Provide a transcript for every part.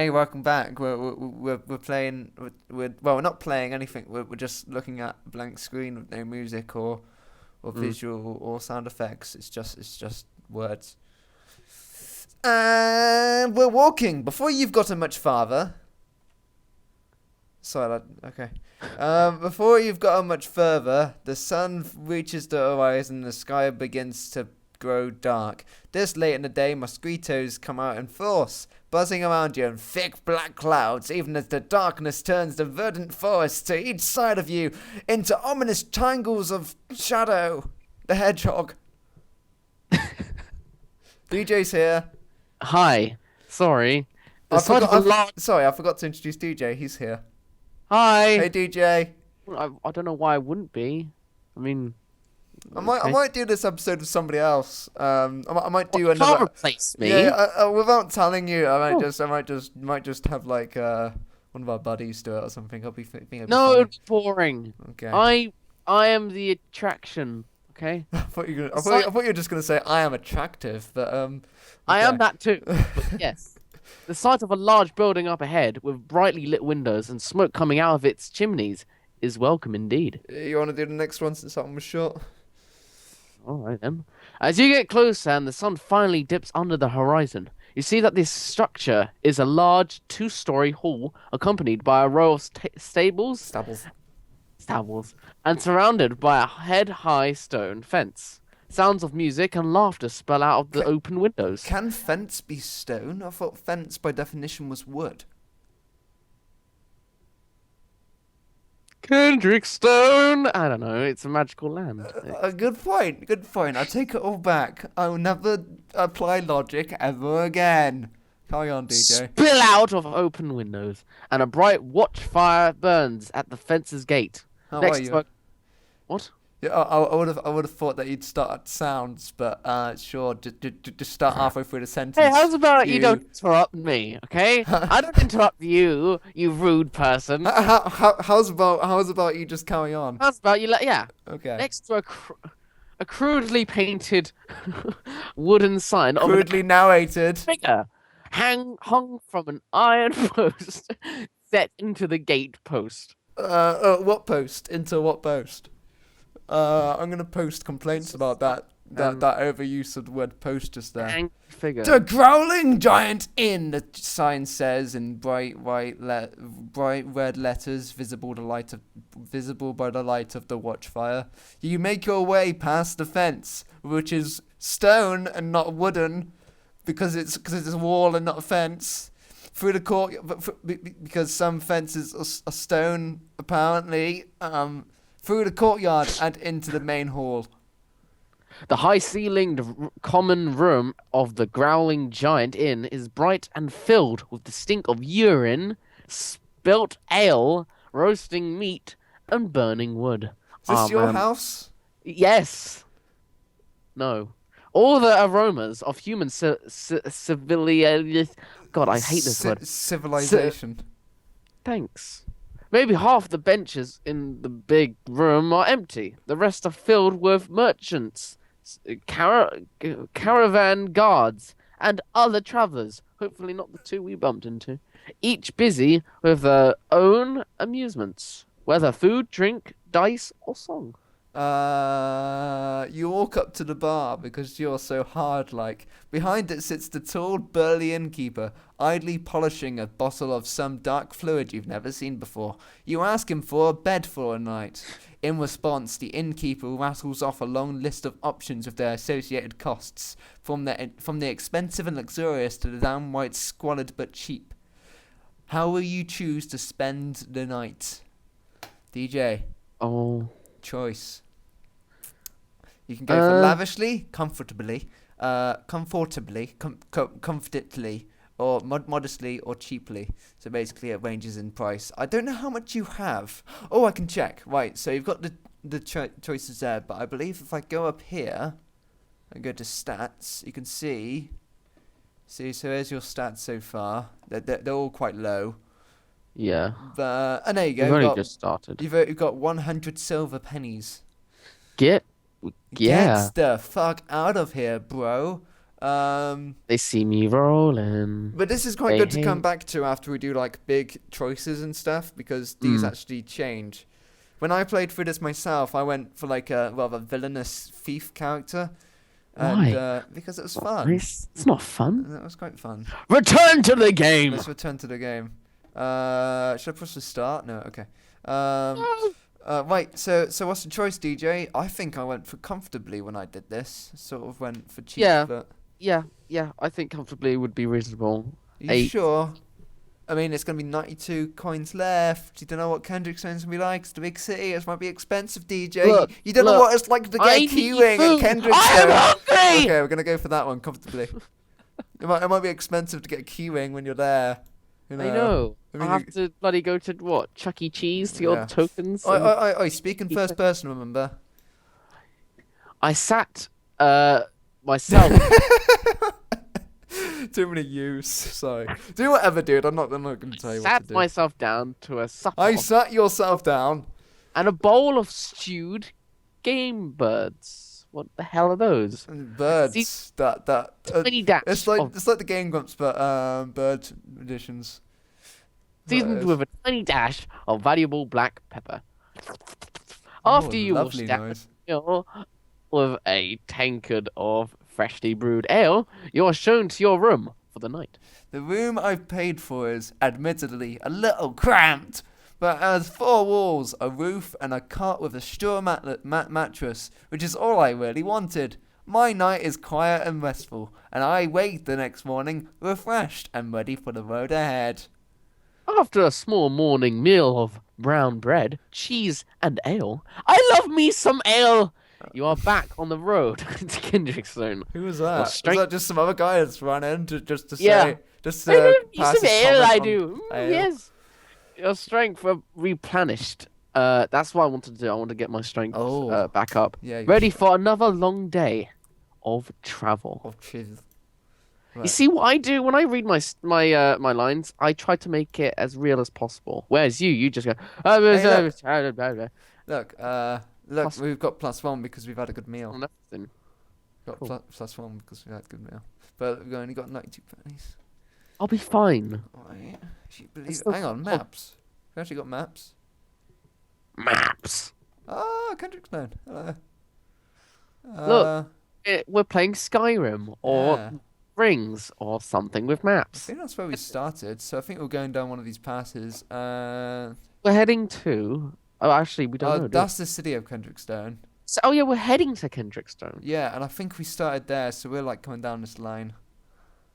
Hey, welcome back. We're playing. We're not playing anything. We're just looking at a blank screen with no music or Mm. visual or sound effects. It's just words. And we're walking. Before you've gotten much farther. Sorry. Okay. Before you've gotten much further, the sun reaches the horizon. And the sky begins to grow dark. This late in the day, mosquitoes come out in force, buzzing around you in thick black clouds, even as the darkness turns the verdant forest to each side of you into ominous tangles of shadow. The hedgehog. DJ's here. Hi. Sorry. The I sight forgot. of a large. Sorry, I forgot to introduce DJ. He's here. Hey, Hi. DJ. I don't know why I wouldn't be. I mean, I okay. might do this episode with somebody else. I might Well, do you can't another. replace Yeah, me. without telling you, Oh. might just have like one of our buddies do it or something. Think it'll be No, funny. it's boring. Okay. I I am the attraction. Okay. The I sight. thought you were just gonna say I am attractive, but I am okay. that too. But yes, the sight of a large building up ahead with brightly lit windows and smoke coming out of its chimneys is welcome indeed. You want to do the next one since that one was short? All right then. As you get closer and the sun finally dips under the horizon, you see that this structure is a large two-story hall accompanied by a row of Stubbles. stables, and surrounded by a head-high stone fence. Sounds of music and laughter spell out of the Can, open windows. can fence be stone? I thought fence by definition was wood. Kendrickstone! I don't know, it's a magical land. Good point. Good point. I take it all back. I will never apply logic ever again. Carry on, DJ. Spill out of open windows, and a bright watchfire burns at the fence's gate. How are Next to you? a what? Yeah, I would have thought that you'd start at sounds, but sure, just start halfway through the Hey, sentence. how's about you don't You, interrupt me, okay? I don't interrupt you, you rude person. how's about you just carry on? How's about you yeah. Okay. Next to a crudely painted wooden sign of an Crudely narrated. figure hung from an iron post set into the gate post. What post? Into what post? I'm gonna post complaints about that overuse of the word post just there. Angry figure. The growling giant inn, the sign says in bright red letters, visible by the light of the watchfire. You make your way past the fence, which is stone and not wooden, because it's a wall and not a fence. Through the court, because some fences are stone apparently. Through the courtyard and into the main hall. The high-ceilinged common room of the growling giant inn is bright and filled with the stink of urine, spilt ale, roasting meat, and burning wood. Is this your Man. house? Yes. No. All the aromas of human civilization. God, I hate this word. Civilization. Thanks. Maybe half the benches in the big room are empty. The rest are filled with merchants, caravan guards, and other travelers. Hopefully, not the two we bumped into. Each busy with their own amusements, whether food, drink, dice, or song. You walk up to the bar because you're so hard like. Behind it sits the tall, burly innkeeper, idly polishing a bottle of some dark fluid you've never seen before. You ask him for a bed for a night. In response, the innkeeper rattles off a long list of options with their associated costs, from the expensive and luxurious to the downright squalid but cheap. How will you choose to spend the night? DJ. Oh. Choice. You can go for lavishly, comfortably, comfortably, or modestly or cheaply. So basically, it ranges in price. I don't know how much you have. Oh, I can check. Right, so you've got the choices there, but I believe if I go up here and go to stats, you can see. See, so here's your stats so far. They're all quite low. Yeah. And there you go. We've only just started. You've got 100 silver pennies. Get. Yeah. Get the fuck out of here, bro. They see me rolling. But this is quite They good to come hate. back to after we do like big choices and stuff because these actually change. When I played through this myself, I went for like a rather villainous thief character, and Why? because it was fun. It's not fun. That was quite fun. Return to the game. Let's return to the game. Should I push the start? No. Okay. Right. So what's the choice, DJ? I think I went for comfortably when I did this. Sort of went for cheap. Yeah. But Yeah. I think comfortably would be reasonable. are you 8. sure? I mean, it's gonna be 92 coins left. You don't know what Kendrickstone's gonna be like. It's the big city. It might be expensive, DJ. Look, you don't know look, what it's like to get I a need queuing at food. Kendrickstone. I am hungry. Okay, we're gonna go for that one comfortably. It might be expensive to get a queuing when you're there. You I know. I I mean, have to bloody go to what? Chuck E. Cheese to Yeah. get tokens. I speak in first person, remember? I sat myself. Too many use. Sorry. Do whatever, dude. I'm not gonna tell you what to Sat do. myself down to a supper I sat yourself down. and a bowl of stewed game birds. What the hell are those? Birds. That. Tiny dash It's like of the Game Grumps, but bird editions. seasoned is. with a tiny dash of valuable black pepper. Oh, After you wash lovely down noise. your with a tankard of freshly brewed ale, you are shown to your room for the night. The room I've paid for is, admittedly, a little cramped, but has 4 walls, a roof, and a cot with a straw mattress, which is all I really wanted. My night is quiet and restful, and I wake the next morning refreshed and ready for the road ahead. After a small morning meal of brown bread, cheese, and ale, I love me some ale. You are back on the road to Kendrickstone. Who was that? Was strength- that just some other guy that's run in to Yeah. say, just I to don't pass use some his ale, comment I on do. ale? Yes. Your strength replenished. That's what I wanted to do. I want to get my strength back up. Yeah. Ready for another long day of travel. Oh, cheese. You see what I do when I read my lines? I try to make it as real as possible. Whereas you just go. Look, we've got +1 because we've had a good meal. Nothing. Got Cool. +1 because we've had a good meal. But we've only got 92 pennies. I'll be fine. Right. still Hang on, fun. maps. We actually got maps. Maps. Ah, Kendrickstone. Hello. Look. We're playing Skyrim or Yeah. Rings or something with I maps. think that's where we started. So I think we're going down one of these passes. We're heading to. Oh, actually, we don't know. do we? That's the city of Kendrickstone. Oh yeah, we're heading to Kendrickstone. Yeah, and I think we started there, so we're like coming down this line.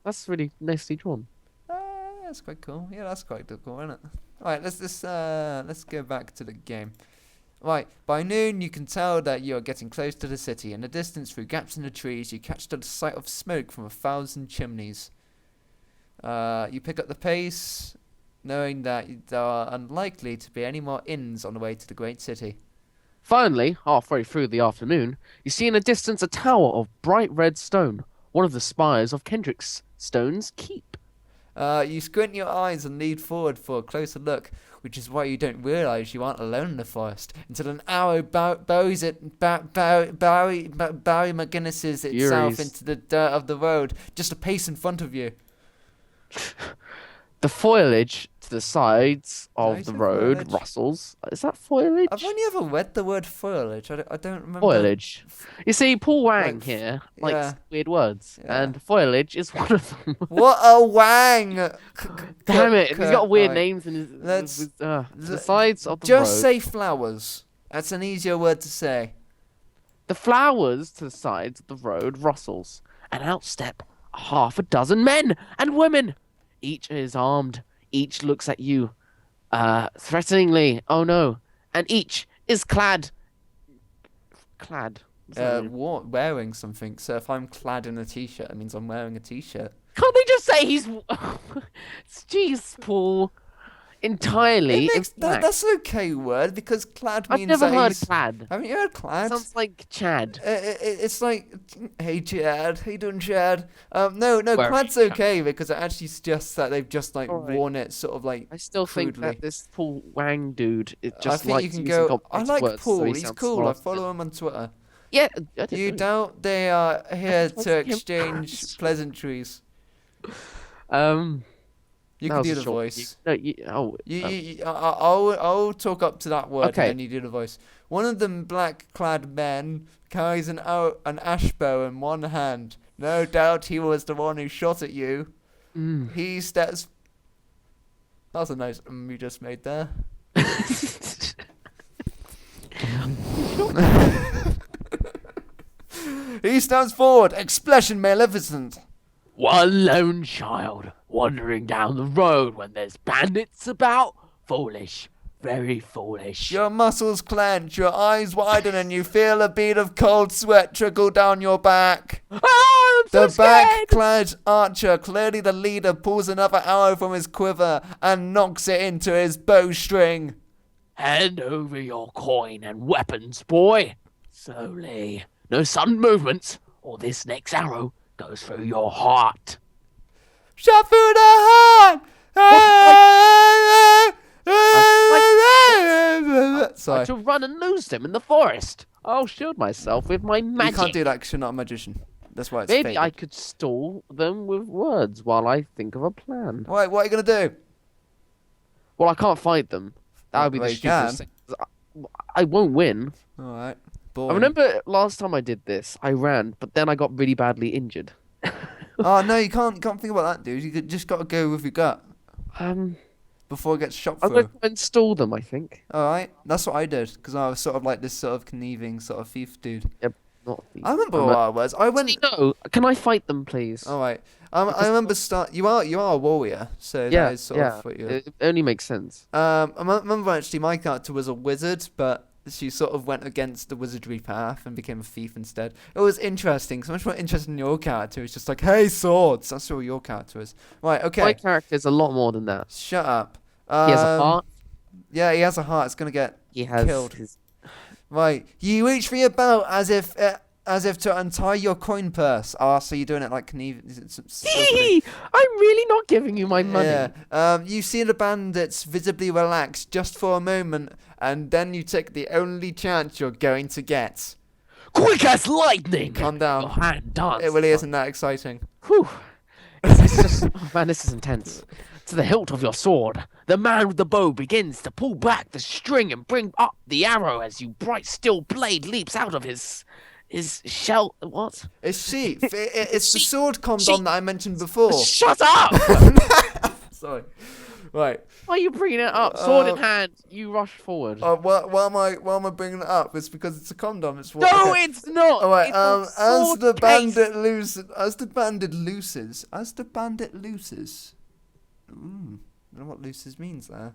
That's really nicely drawn. That's quite cool. Yeah, that's quite cool, isn't it? Alright, let's go back to the game. Right, by noon you can tell that you are getting close to the city. In the distance, through gaps in the trees, you catch the sight of smoke from 1,000 chimneys. You pick up the pace, knowing that there are unlikely to be any more inns on the way to the great city. Finally, halfway through the afternoon, you see in the distance a tower of bright red stone, one of the spires of Kendrickstone's keep. You squint your eyes and lead forward for a closer look, which is why you don't realise you aren't alone in the forest until an arrow buries Barry McGinnis's itself Furies. into the dirt of the road, just a pace in front of you. The foliage to the sides Did I of the say road foliage? rustles. Is that foliage? I've only ever read the word foliage. I don't remember. Foliage. You see, Paul Wang Like, here likes yeah. weird words, Yeah. and foliage is one of them. What a wang! Damn it, he's got weird Right. names in his. Let's- the le- sides of the Just road. say flowers. That's an easier word to say. The flowers to the sides of the road rustles, and out step half a dozen men and women. Each is armed. Each looks at you, threateningly. Oh no! And each is clad. Clad. What's that mean? Wearing something. So if I'm clad in a t-shirt, it means I'm wearing a t-shirt. Can't they just say he's? Jeez, Paul. Entirely. in black. That's an okay word because clad I've means never that heard he's... clad. Haven't you heard clad? Sounds like Chad. It's like, hey Chad, how you doing, Chad? No, Where clad's is Chad? okay because it actually suggests that they've just like Alright. worn it sort of like. I still think crudely. that this Paul Wang dude is I just think like you can using go. I complex like words, Paul. so he He's sounds cool. I smarter. follow him on Twitter. Yeah, I You didn't. doubt they are here That's to him. exchange pleasantries. Um, You that can was do a the short. voice. No, oh, I'll talk up to that word and okay. then you do the voice. One of them black-clad men carries an ash bow in one hand. No doubt he was the one who shot at you. Mm. He steps. That's a nice you just made there. He stands forward, expression magnificent. One lone child wandering down the road when there's bandits about. Foolish, very foolish. Your muscles clench, your eyes widen, and you feel a bead of cold sweat trickle down your back. Ah, I'm so The scared. back-clad archer, clearly the leader, pulls another arrow from his quiver and knocks it into his bowstring. Hand over your coin and weapons, boy. Slowly. No sudden movements, or this next arrow goes through your heart. Shot through the heart! Sorry. To run and lose them in the forest. I'll shield myself with my You magic. can't do that because you're not a magician. That's why it's Maybe fake. I could stall them with words while I think of a plan. What are you going to do? Well, I can't fight them. That would be Well, the you stupidest can. thing. I won't win. Alright. I remember last time I did this, I ran, but then I got really badly injured. Oh, no, you can't think about that, dude. Just got to go with your gut Um, before it gets shot I'm going through. to install them, I think. Alright. That's what I did because I was sort of like this sort of conniving sort of thief dude. Yep, not thief. I remember what I was. I went. No, can I fight them, please? Alright. Because- I remember You are a warrior, so Yeah, that is sort yeah. of what you're. It only makes sense. I remember actually my character was a wizard, but she sort of went against the wizardry path and became a thief instead. It was interesting. So much more interesting in your character. It's just like, hey, swords. That's all your character is. Right, My okay. character is a lot more than that. Shut up. He has a heart. Yeah, he has a heart. It's going to get He has killed. his... Right. You reach for your belt as if to untie your coin purse. Ah, so you're doing it like Kneve. I'm really not giving you my money. Yeah. You see the bandits visibly relax just for a moment, and then you take the only chance you're going to get. Quick as lightning! Calm down. Your hand dance. It really isn't that exciting. Whew. It's just... Oh, man, this is intense. To the hilt of your sword, the man with the bow begins to pull back the string and bring up the arrow as you bright steel blade leaps out of his shell. What? It's sheath. It's the sword condom that I mentioned before. Shut up! Sorry. Right. Why are you bringing it up? Sword in hand, you rush forward. Why am I bringing it up? It's because it's a condom. It's what. No, Okay. it's not. All right. It's a As sword the case. bandit looses. Ooh, I don't know what looses means there.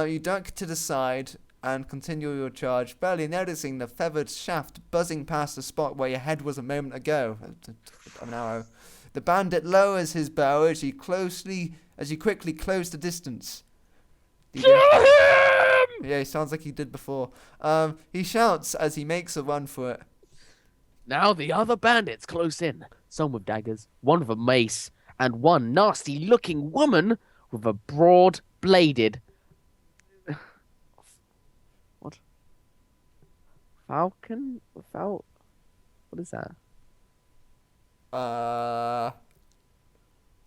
You duck to the side and continue your charge, barely noticing the feathered shaft buzzing past the spot where your head was a moment ago. An arrow. The bandit lowers his bow as you quickly close the distance. Kill him! Yeah, he sounds like he did before. He shouts as he makes a run for it. Now the other bandits close in. Some with daggers, one with a mace, and one nasty-looking woman with a broad-bladed... What? Falcon? What is that?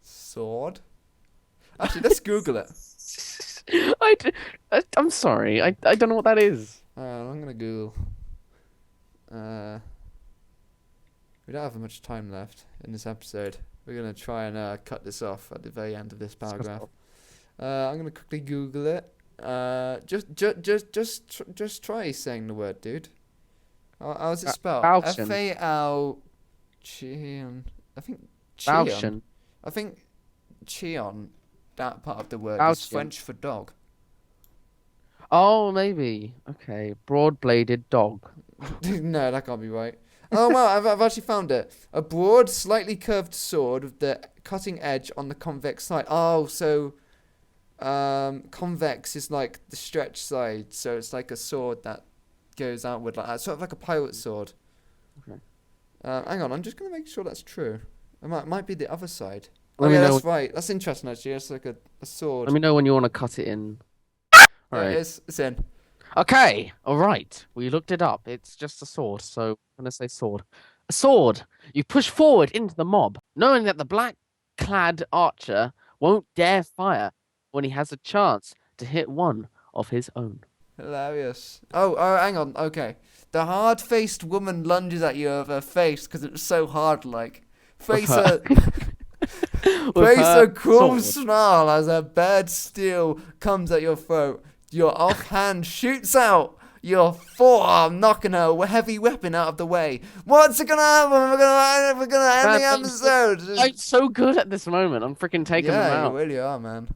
Sword? Actually, let's Google it. I'm sorry. I don't know what that is. I'm gonna Google. We don't have much time left in this episode. We're gonna try and cut this off at the very end of this paragraph. I'm gonna quickly Google it. Just try saying the word, dude. How's it spelled? Falchion. F-A-L... Chion. I think Chion. Falchion. I think Chion, that part of the word, is Falchion. French for dog. Oh, maybe. Okay. Broad-bladed dog. No, that can't be right. Oh, wow, I've actually found it. A broad, slightly curved sword with the cutting edge on the convex side. Oh, so convex is like the stretch side, so it's like a sword that goes outward like that. Sort of like a pirate sword. Okay. Hang on, I'm just going to make sure that's true. It might be the other side. Oh, Let me yeah, know that's right. That's interesting, actually. It's like a sword. Let me know when you want to cut it in. There Alright. it is. It's in. Okay, all right. We looked it up. It's just a sword, so I'm gonna say sword. A sword. You push forward into the mob, knowing that the black-clad archer won't dare fire when he has a chance to hit one of his own. Hilarious. Oh, hang on. Okay. The hard-faced woman lunges at you with her face because it's so hard. Like, With face her, a with face her a cruel sword. snarl as a bared steel comes at your throat. Your offhand shoots out. Your forearm knocking her heavy weapon out of the way. What's it gonna happen? We're gonna end Man, the episode. I'm so good at this moment. I'm freaking taking them Yeah, you out. really are, man.